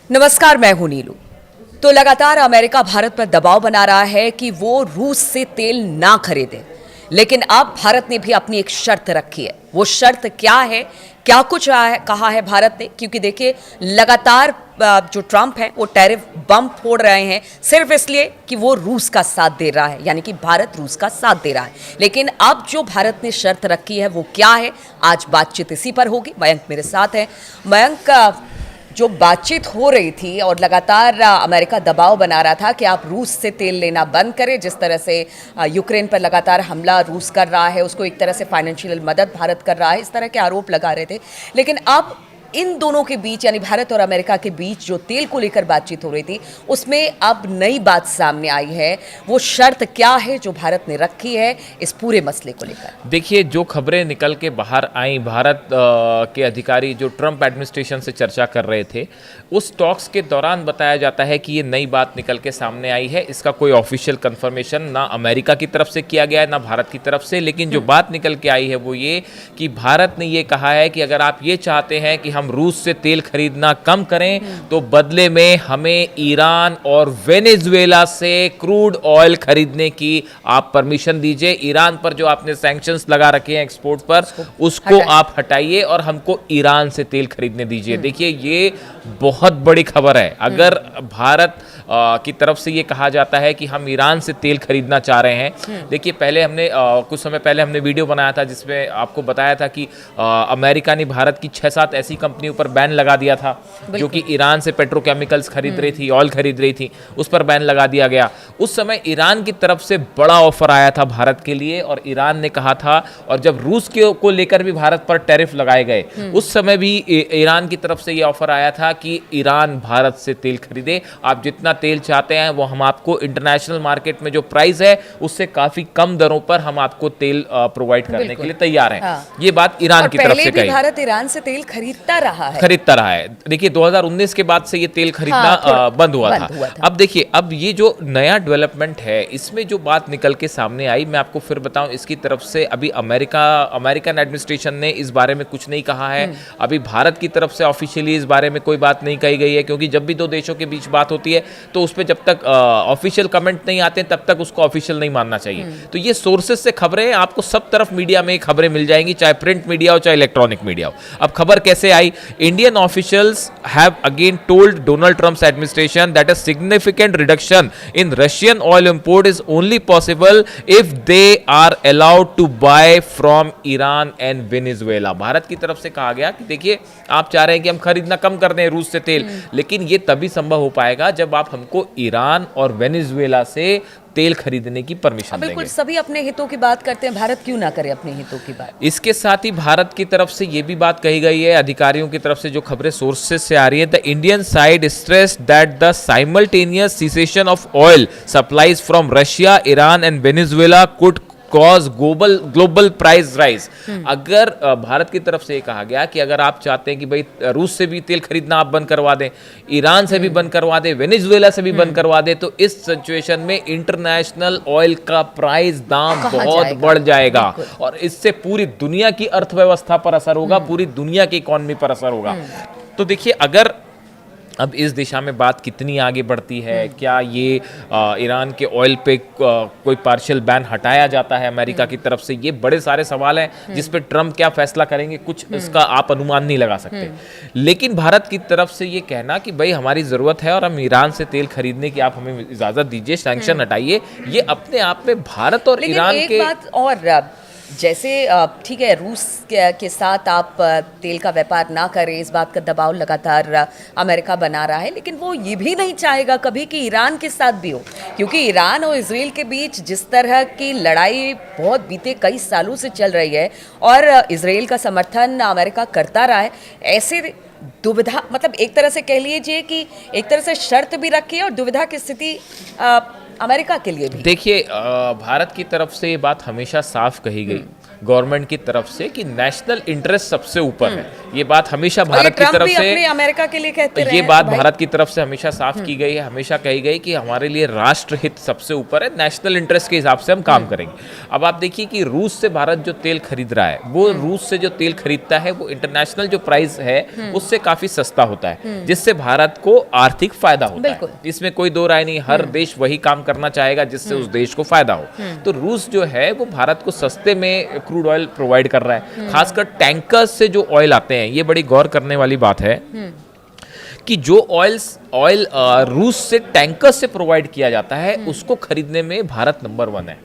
नमस्कार, मैं हूं नीलू। तो लगातार अमेरिका भारत पर दबाव बना रहा है कि वो रूस से तेल ना खरीदे, लेकिन अब भारत ने भी अपनी एक शर्त रखी है। वो शर्त क्या है, क्या कुछ कहा है भारत ने? क्योंकि देखिए, लगातार जो ट्रंप है वो टैरिफ बम फोड़ रहे हैं सिर्फ इसलिए कि वो रूस का साथ दे रहा है, यानी कि भारत रूस का साथ दे रहा है। लेकिन अब जो भारत ने शर्त रखी है वो क्या है, आज बातचीत इसी पर होगी। मयंक मेरे साथ है। मयंक, जो बातचीत हो रही थी और लगातार अमेरिका दबाव बना रहा था कि आप रूस से तेल लेना बंद करें, जिस तरह से यूक्रेन पर लगातार हमला रूस कर रहा है, उसको एक तरह से फाइनेंशियल मदद भारत कर रहा है, इस तरह के आरोप लगा रहे थे। लेकिन अब इन दोनों के बीच, यानी भारत और अमेरिका के बीच जो तेल को लेकर बातचीत हो रही थी, उसमें अब नई बात सामने आई है। वो शर्त क्या है जो भारत ने रखी है इस पूरे मसले को लेकर? देखिए, जो खबरें निकल के बाहर आई, भारत के अधिकारी जो ट्रंप एडमिनिस्ट्रेशन से चर्चा कर रहे थे, उस टॉक्स के दौरान बताया जाता है कि ये नई बात निकल के सामने आई है। इसका कोई ऑफिशियल कंफर्मेशन ना अमेरिका की तरफ से किया गया है ना भारत की तरफ से, लेकिन जो बात निकल के आई है वो ये कि भारत ने ये कहा है कि अगर आप ये चाहते हैं कि हम रूस से तेल खरीदना कम करें तो बदले में हमें ईरान और वेनेजुएला से क्रूड ऑयल खरीदने की आप परमिशन दीजिए। ईरान पर जो आपने सैंक्शंस लगा रखे हैं एक्सपोर्ट पर, उसको आप हटाइए और हमको ईरान से तेल खरीदने दीजिए। देखिए, ये बहुत बड़ी खबर है। अगर भारत की तरफ से ये कहा जाता है कि हम ईरान से तेल खरीदना चाह रहे हैं। देखिए, पहले हमने कुछ समय पहले हमने वीडियो बनाया था जिसमें आपको बताया था कि अमेरिका ने भारत की 6-7 ऐसी कंपनियों पर बैन लगा दिया था जो कि ईरान से पेट्रोकेमिकल्स खरीद रही थी, ऑयल खरीद रही थी, उस पर बैन लगा दिया गया। उस समय ईरान की तरफ से बड़ा ऑफर आया था भारत के लिए और ईरान ने कहा था, और जब रूस को लेकर भी भारत पर टैरिफ लगाए गए, उस समय भी ईरान की तरफ से ये ऑफर आया था कि ईरान भारत से तेल खरीदे। आप जितना तेल चाहते हैं वो हम आपको इंटरनेशनल मार्केट में जो प्राइस है उससे काफी कम दरों पर हम आपको तेल प्रोवाइड करने के लिए तैयार हैं। हाँ। ये बात ईरान की तरफ से कही। भारत ईरान से तेल खरीदता रहा है। देखिए, 2019 के बाद से ये तेल खरीदना बंद हुआ था। अब देखिए, अब ये जो नया डेवलपमेंट है, इसमें जो बात निकल के सामने आई, मैं आपको फिर बताऊं, इसकी तरफ से अभी अमेरिकन एडमिनिस्ट्रेशन ने इस बारे में कुछ नहीं कहा है। अभी भारत की तरफ से ऑफिशियली इस बारे में कोई बात नहीं कही गई है, क्योंकि जब भी दो देशों के बीच बात होती है तो उस पर जब तक ऑफिशियल कमेंट नहीं आते तब तक उसको ऑफिशियल नहीं मानना चाहिए। तो ये सोर्सेस से खबरें आपको सब तरफ मीडिया में खबरें मिल जाएंगी, चाहे प्रिंट मीडिया हो चाहे इलेक्ट्रॉनिक मीडिया हो। अब खबर कैसे आई? Indian officials have again told Donald Trump's administration that a significant reduction in Russian oil import is only possible if they are allowed to buy from Iran and Venezuela. Bharat की तरफ से कहा गया कि देखिए, आप चाह रहे हैं कि हम खरीदना कम कर दें रूस से तेल, लेकिन ये तभी संभव हो पाएगा जब आप हमको ईरान और वेनेजुएला से तेल खरीदने की परमिशन देंगे। बिल्कुल, सभी अपने हितों की बात करते हैं, भारत क्यों ना करे अपने हितों की बात? इसके साथ ही भारत की तरफ से ये भी बात कही गई है, अधिकारियों की तरफ से जो खबरें सोर्सेस से आ रही है, the Indian side stressed that the simultaneous cessation of oil supplies from Russia, Iran and Venezuela could cause global price rise. अगर भारत की तरफ से ये कहा गया कि अगर आप चाहते हैं कि भाई रूस से भी तेल खरीदना आप बंद करवा दें, ईरान से भी बंद करवा दें, वेनेजुएला से भी बंद करवा दें, तो इस सिचुएशन में इंटरनेशनल ऑयल का प्राइस दाम बहुत बढ़ जाएगा और इससे पूरी दुनिया की अर्थव्यवस्था पर असर होगा, पूरी दुनिया की इकोनॉमी पर असर होगा। तो देखिए, अगर अब इस दिशा में बात कितनी आगे बढ़ती है, क्या ये ईरान के ऑयल पे कोई पार्शियल बैन हटाया जाता है अमेरिका की तरफ से, ये बड़े सारे सवाल हैं जिस पे ट्रंप क्या फैसला करेंगे, कुछ इसका आप अनुमान नहीं लगा सकते। लेकिन भारत की तरफ से ये कहना कि भाई हमारी ज़रूरत है और हम ईरान से तेल खरीदने की आप हमें इजाज़त दीजिए, सैंक्शन हटाइए, ये अपने आप में भारत और ईरान के बात और जैसे ठीक है, रूस के साथ आप तेल का व्यापार ना करें, इस बात का दबाव लगातार अमेरिका बना रहा है, लेकिन वो ये भी नहीं चाहेगा कभी कि ईरान के साथ भी हो, क्योंकि ईरान और इजराइल के बीच जिस तरह की लड़ाई बहुत बीते कई सालों से चल रही है और इजराइल का समर्थन अमेरिका करता रहा है, ऐसे दुविधा, मतलब एक तरह से कह लीजिए कि एक तरह से शर्त भी रखी है और दुविधा की स्थिति अमेरिका के लिए भी। देखिए, भारत की तरफ से ये बात हमेशा साफ कही गई गवर्नमेंट की तरफ से कि नेशनल इंटरेस्ट सबसे ऊपर है। ये बात हमेशा और ये भारत की ट्रम्प तरफ भी से, अपने अमेरिका के लिए कहते रहे ये हैं बात भाई। भारत की तरफ से हमेशा साफ की गई है, हमेशा कही गई कि हमारे लिए राष्ट्र हित सबसे ऊपर है, नेशनल इंटरेस्ट के हिसाब से हम काम करेंगे। अब आप देखिए कि रूस से भारत जो तेल खरीद रहा है, वो रूस से जो तेल खरीदता है वो इंटरनेशनल जो प्राइस है उससे काफी सस्ता होता है, जिससे भारत को आर्थिक फायदा होता है। इसमें कोई दो राय नहीं, हर देश वही काम करना चाहेगा जिससे उस देश को फायदा हो। तो रूस जो है वो भारत को सस्ते में क्रूड ऑयल प्रोवाइड कर रहा है। खासकर टैंकर्स से जो ऑयल आते हैं, ये बड़ी गौर करने वाली बात है कि जो ऑयल रूस से टैंकर्स से प्रोवाइड किया जाता है उसको खरीदने में भारत नंबर 1 है,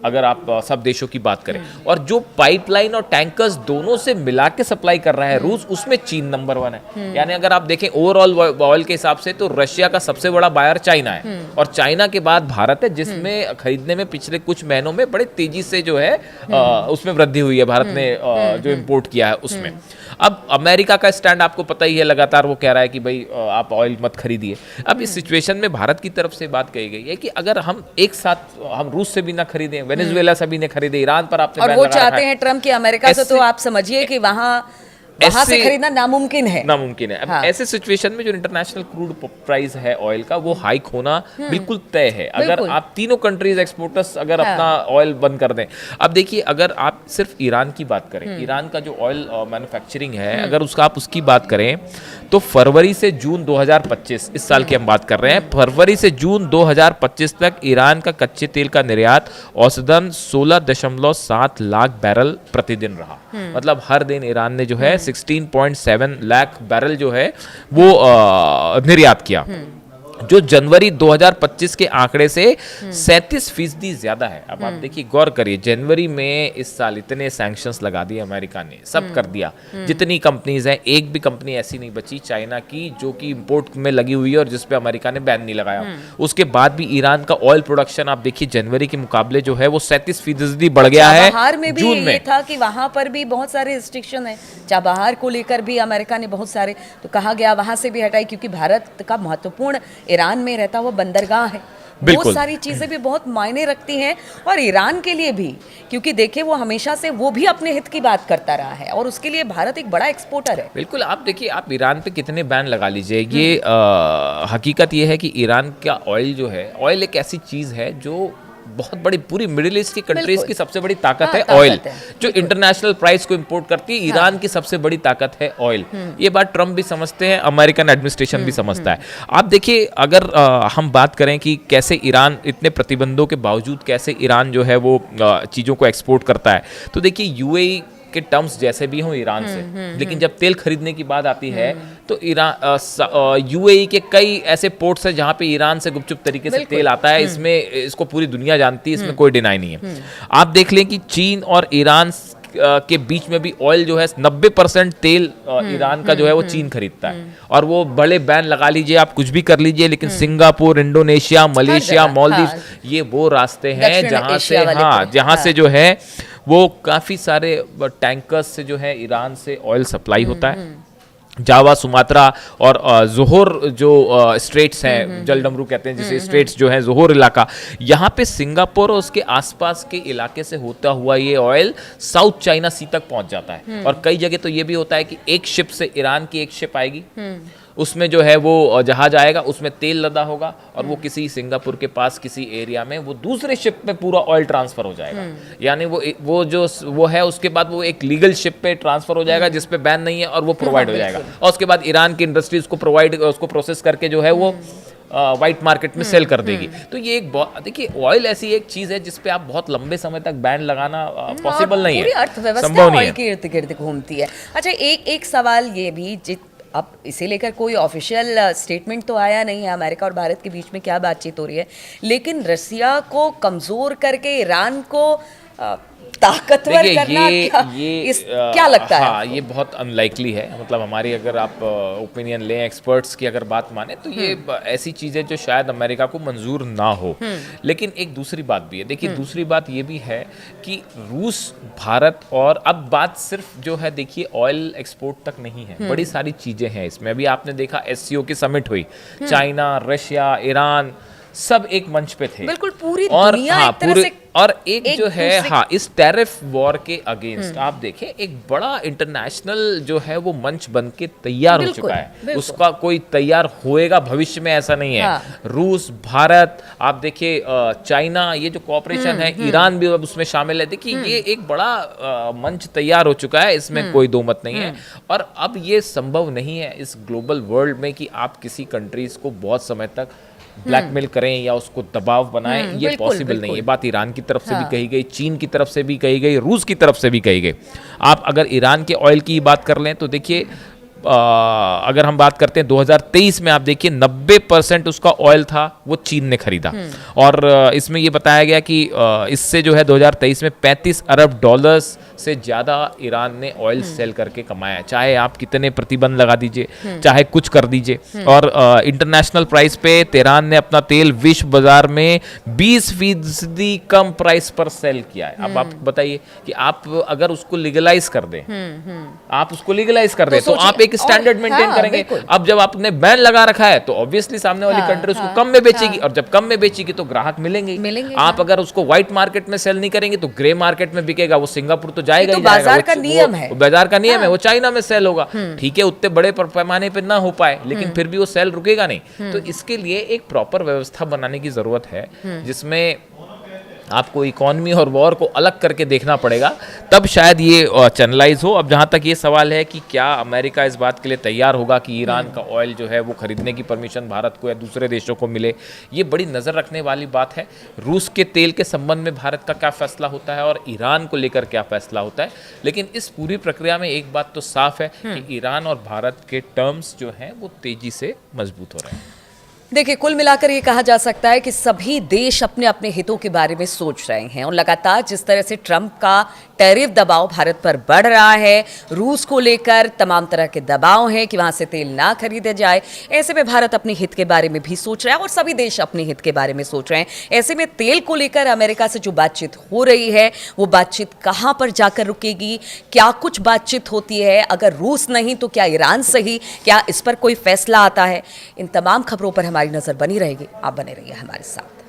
अगर आप सब देशों की बात करें। और जो पाइपलाइन और टैंकर्स दोनों से मिला के सप्लाई कर रहा है रूस, उसमें चीन नंबर 1 है। यानी अगर आप देखें ओवरऑल ऑयल के हिसाब से तो रशिया का सबसे बड़ा बायर चाइना है, और चाइना के बाद भारत है, जिसमें खरीदने में पिछले कुछ महीनों में बड़े तेजी से जो है उसमें वृद्धि हुई है, भारत ने जो इम्पोर्ट किया है उसमें। अब अमेरिका का स्टैंड आपको पता ही है, लगातार वो कह रहा है कि भाई आप ऑयल मत खरीदिए। अब इस सिचुएशन में भारत की तरफ से बात कही गई है कि अगर हम एक साथ, हम रूस से भी ना खरीदें, वेनेजुएला से भी ना खरीदें, ईरान पर आपने और बैन वो लगा रखा चाहते है। हैं ट्रम्प की अमेरिका से, तो आप समझिए कि वहां से खरीदना नामुमकिन है। नामुमकिन है। अब ऐसे सिचुएशन में जो इंटरनेशनल क्रूड प्राइस है ऑयल का, वो हाइक होना बिल्कुल तय है। अगर आप तीनों कंट्रीज एक्सपोर्टर्स अगर अपना ऑयल बंद कर दें। अब देखिए, अगर आप सिर्फ ईरान की बात करें, ईरान का जो ऑयल मैन्युफैक्चरिंग है, अगर आप उसकी बात करें तो फरवरी से जून 2025, इस साल की हम बात कर रहे हैं, फरवरी से जून 2025 तक ईरान का कच्चे तेल का निर्यात औसतन 16.7 लाख बैरल प्रतिदिन रहा। मतलब हर दिन ईरान ने जो है 16.7 लाख बैरल जो है वो निर्यात किया, जो जनवरी 2025 के आंकड़े से 37% ज्यादा है। अब आप देखिए, गौर करिए, जनवरी में इस साल इतने सैंक्शंस लगा दिए अमेरिका ने, सब कर दिया। जितनी कंपनीज हैं, एक भी कंपनी ऐसी नहीं बची चाइना की जो कि इंपोर्ट में लगी हुई है और जिस पे अमेरिका ने बैन नहीं लगाया। उसके बाद भी ईरान का ऑयल प्रोडक्शन आप देखिए जनवरी के मुकाबले जो है वो 37% बढ़ गया है। चाबहार में भी ये था कि वहां पर भी बहुत सारे रिस्ट्रिक्शन है, चाबहार को लेकर भी अमेरिका ने बहुत सारे, तो कहा गया वहां से भी हटाई, क्योंकि भारत का महत्वपूर्ण ईरान में रहता हुआ बंदरगाह है। बहुत सारी चीजें भी बहुत मायने रखती हैं, और ईरान के लिए भी, क्योंकि देखिए वो हमेशा से वो भी अपने हित की बात करता रहा है, और उसके लिए भारत एक बड़ा एक्सपोर्टर है। बिल्कुल। आप देखिए, आप ईरान पे कितने बैन लगा लीजिए, ये हकीकत ये है कि ईरान का ऑयल जो है, ऑयल एक ऐसी चीज है जो बहुत बड़ी, पूरी मिडिल ईस्ट की कंट्रीज की सबसे बड़ी ताकत है ऑयल, जो इंटरनेशनल प्राइस को इंपोर्ट करती है। ईरान की सबसे बड़ी ताकत है ऑयल। ये बात ट्रम्प भी समझते हैं, अमेरिकन एडमिनिस्ट्रेशन भी समझता है। आप देखिए, अगर हम बात करें कि कैसे ईरान इतने प्रतिबंधों के बावजूद कैसे ईरान जो है वो चीज़ों को एक्सपोर्ट करता है, तो देखिए यूएई के टर्म्स जैसे भी हों ईरान से, लेकिन जब तेल खरीदने की बात आती है तो ईरान यूएई के कई ऐसे पोर्ट्स हैं जहां पे ईरान से गुपचुप तरीके से तेल आता है। इसको पूरी दुनिया जानती है, इसमें कोई डिनाई नहीं है। आप देख लें कि चीन और ईरान के बीच में भी ऑयल जो है 90% तेल ईरान का जो है वो चीन खरीदता है, और वो बड़े बैन लगा लीजिए, आप कुछ भी कर लीजिए, लेकिन सिंगापुर, इंडोनेशिया, मलेशिया, मालदीव, ये वो रास्ते हैं जहां से जो है वो काफ़ी सारे टैंकर्स से जो है ईरान से ऑयल सप्लाई होता है। जावा, सुमात्रा और जोहोर जो स्ट्रेट्स हैं, जलडमरू कहते हैं जिसे, स्ट्रेट्स जो हैं, जोहोर इलाका, यहाँ पे सिंगापुर और उसके आसपास के इलाके से होता हुआ ये ऑयल साउथ चाइना सी तक पहुंच जाता है। और कई जगह तो ये भी होता है कि एक शिप से, ईरान की एक शिप आएगी, उसमें जो है वो जहाज आएगा, उसमें तेल लदा होगा, और वो किसी सिंगापुर के पास किसी एरिया में वो दूसरे शिप पे पूरा ऑयल ट्रांसफर हो जाएगा। यानी वो है, उसके बाद वो एक लीगल शिप पे ट्रांसफर हो जाएगा जिस पे बैन नहीं है, और वो प्रोवाइड हो जाएगा, और उसके बाद ईरान की इंडस्ट्री उसको प्रोसेस करके जो है वो वाइट मार्केट में सेल कर देगी। तो ये एक, देखिए ऑयल ऐसी एक चीज है जिस पे आप बहुत लंबे समय तक बैन लगाना पॉसिबल नहीं है, पूरी अर्थव्यवस्था संभव नहीं ऑयल के इर्द गिर्द घूमती है। अच्छा, एक सवाल ये भी, अब इसे लेकर कोई ऑफिशियल स्टेटमेंट तो आया नहीं है, अमेरिका और भारत के बीच में क्या बातचीत हो रही है, लेकिन रसिया को कमजोर करके ईरान को ताकतवर करना, क्या लगता है? हाँ, ये बहुत अनलाइकली है। मतलब हमारी, अगर आप ओपिनियन लें, एक्सपर्ट्स की अगर बात माने, तो ये ऐसी चीज़ है जो शायद अमेरिका को मंजूर ना हो। लेकिन एक दूसरी बात भी है, देखिए दूसरी बात ये भी है कि रूस, भारत, और अब बात सिर्फ जो है, देखिए ऑयल एक्सपोर्ट तक नहीं है, बड़ी सारी चीज़ें हैं इसमें। अभी आपने देखा एससीओ की समिट हुई, चाइना, रशिया, ईरान सब एक मंच पे थे, बिल्कुल पूरी दुनिया एक तरह से और एक जो है दूसरे- हाँ, इस टैरिफ वॉर के अगेंस्ट आप देखें एक बड़ा इंटरनेशनल जो है वो मंच बन के तैयार हो बिल्कुल, चुका है। बिल्कुल। उसका कोई तैयार होएगा भविष्य में, ऐसा नहीं है। हाँ। रूस, भारत, आप देखिए चाइना, ये जो कॉपरेशन है, ईरान भी अब उसमें शामिल है। देखिए ये एक बड़ा मंच तैयार हो चुका है, इसमें कोई दो मत नहीं है। और अब ये संभव नहीं है इस ग्लोबल वर्ल्ड में कि आप किसी कंट्रीज को बहुत समय तक ब्लैकमेल करें या उसको दबाव बनाएं, ये बिल्कुल, पॉसिबल नहीं है। बिल्कुल। ये बात ईरान की तरफ से हाँ। भी कही गई, चीन की तरफ से भी कही गई, रूस की तरफ से भी कही गई। आप अगर ईरान के ऑयल की बात कर लें तो देखिए अगर हम बात करते हैं 2023 में, आप देखिए 90% उसका ऑयल था वो चीन ने खरीदा। और इसमें ये बताया गया कि इससे जो है 2023 में 35 अरब डॉलर्स से ज़्यादा ईरान ने ऑयल सेल करके कमाया। चाहे आप कितने प्रतिबंध लगा दीजिए, चाहे कुछ कर दीजिए। और इंटरनेशनल प्राइस पे तेहरान ने अपना तेल विश्व बाजार में 20% कम प्राइस पर सेल किया है। अब आप बताइए कि आप अगर उसको लीगलाइज कर दें, आप उसको लीगलाइज कर दें तो सोचिए, आप एक स्टैंडर्ड और- मेंटेन हाँ, करेंगे। बिल्कुल। अब जब आपने बैन लगा रखा है तो ऑब्वियसली सामने वाली हाँ, कंट्री उसको हाँ, कम में बेचेगी, और जब कम में बेचेगी तो ग्राहक मिलेंगे ही। मिलेंगे, आप हाँ। अगर उसको व्हाइट मार्केट में सेल नहीं करेंगे तो ग्रे मार्केट में बिकेगा, वो सिंगापुर तो जाएगा ये ही तो जाएगा। बाजार वो- का नियम है। वो बाजार का नियम है, हाँ। वो चाइना में सेल होगा। ठीक है, उतने बड़े पैमाने पे ना हो पाए, लेकिन फिर भी वो सेल रुकेगा नहीं। तो इसके लिए एक प्रॉपर व्यवस्था बनाने की जरूरत है, जिसमें आपको इकोनॉमी और वॉर को अलग करके देखना पड़ेगा, तब शायद ये चैनलाइज हो। अब जहाँ तक ये सवाल है कि क्या अमेरिका इस बात के लिए तैयार होगा कि ईरान का ऑयल जो है वो खरीदने की परमिशन भारत को या दूसरे देशों को मिले, ये बड़ी नज़र रखने वाली बात है। रूस के तेल के संबंध में भारत का क्या फैसला होता है और ईरान को लेकर क्या फैसला होता है। लेकिन इस पूरी प्रक्रिया में एक बात तो साफ है कि ईरान और भारत के टर्म्स जो हैं वो तेजी से मजबूत हो रहे हैं। देखिए, कुल मिलाकर ये कहा जा सकता है कि सभी देश अपने अपने हितों के बारे में सोच रहे हैं, और लगातार जिस तरह से ट्रंप का टैरिफ दबाव भारत पर बढ़ रहा है, रूस को लेकर तमाम तरह के दबाव हैं कि वहां से तेल ना खरीदे जाए, ऐसे में भारत अपने हित के बारे में भी सोच रहा है और सभी देश अपने हित के बारे में सोच रहे हैं। ऐसे में तेल को लेकर अमेरिका से जो बातचीत हो रही है, वो बातचीत कहां पर जाकर रुकेगी, क्या कुछ बातचीत होती है, अगर रूस नहीं तो क्या ईरान सही, क्या इस पर कोई फैसला आता है, इन तमाम खबरों पर हमारी नजर बनी रहेगी। आप बने रहिए हमारे साथ।